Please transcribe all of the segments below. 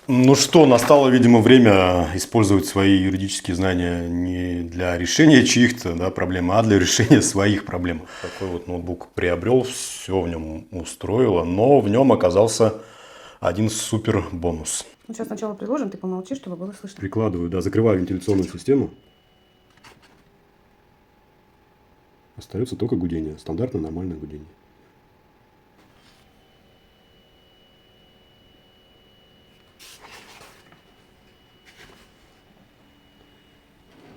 Ну что, настало, видимо, время использовать свои юридические знания не для решения чьих-то, да, проблем, а для решения своих проблем. Такой вот ноутбук приобрел, все в нем устроило, но в нем оказался один супер бонус. Ну, сейчас сначала приложим, ты помолчи, чтобы было слышно. Прикладываю, да, закрываю вентиляционную систему. Остается только гудение, стандартное нормальное гудение.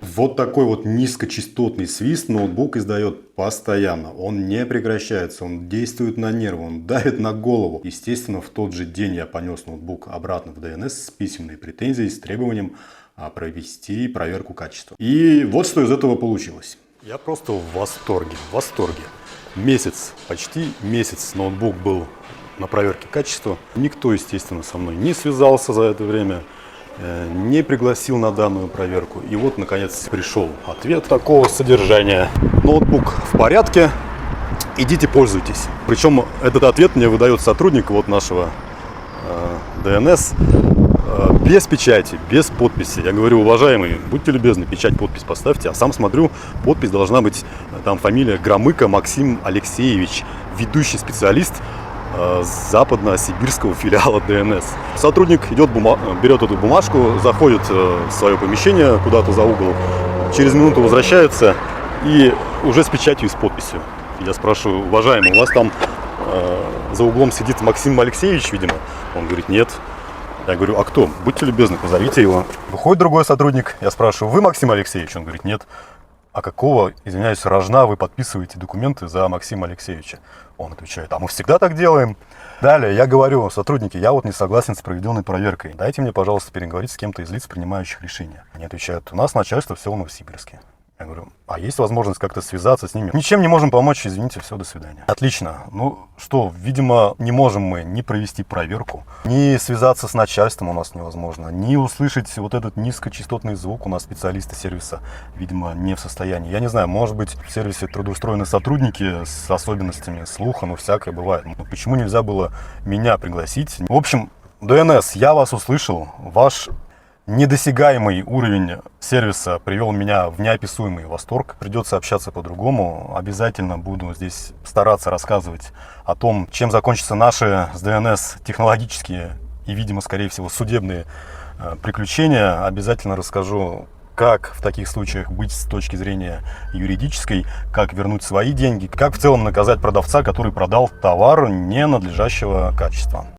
Вот такой вот низкочастотный свист ноутбук издает постоянно. Он не прекращается, он действует на нервы, он давит на голову. Естественно, в тот же день я понес ноутбук обратно в DNS с письменной претензией, с требованием провести проверку качества. И вот что из этого получилось. Я просто в восторге, в восторге. Месяц, почти месяц ноутбук был на проверке качества. Никто, естественно, со мной не связался за это время, не пригласил на данную проверку. И вот, наконец, пришел ответ такого содержания. Ноутбук в порядке, идите пользуйтесь. Причем этот ответ мне выдает сотрудник вот нашего DNS без печати, без подписи. Я говорю: уважаемый, будьте любезны, печать, подпись поставьте. А сам смотрю, подпись должна быть, там фамилия Громыко Максим Алексеевич, ведущий специалист западно-сибирского филиала DNS. Сотрудник идет, берет эту бумажку, заходит в свое помещение куда-то за угол, через минуту возвращается и уже с печатью и с подписью. Я спрашиваю: уважаемый, у вас там за углом сидит Максим Алексеевич, видимо? Он говорит: нет. Я говорю: а кто? Будьте любезны, позовите его. Выходит другой сотрудник, я спрашиваю: вы Максим Алексеевич? Он говорит: нет. А какого, извиняюсь, рожна вы подписываете документы за Максима Алексеевича? Он отвечает: а мы всегда так делаем. Далее я говорю: сотрудники, я вот не согласен с проведенной проверкой. Дайте мне, пожалуйста, переговорить с кем-то из лиц, принимающих решения. Они отвечают: у нас начальство все в Новосибирске. Я говорю: а есть возможность как-то связаться с ними? Ничем не можем помочь, извините, все, до свидания. Отлично. Ну что, видимо, не можем мы ни провести проверку, ни связаться с начальством у нас невозможно, ни услышать вот этот низкочастотный звук у нас специалисты сервиса, видимо, не в состоянии. Я не знаю, может быть, в сервисе трудоустроены сотрудники с особенностями слуха, но всякое бывает. Но почему нельзя было меня пригласить? В общем, DNS, я вас услышал, ваш недосягаемый уровень сервиса привел меня в неописуемый восторг. Придется общаться по-другому. Обязательно буду здесь стараться рассказывать о том, чем закончатся наши с DNS технологические и, видимо, скорее всего, судебные приключения. Обязательно расскажу, как в таких случаях быть с точки зрения юридической, как вернуть свои деньги, как в целом наказать продавца, который продал товар ненадлежащего качества.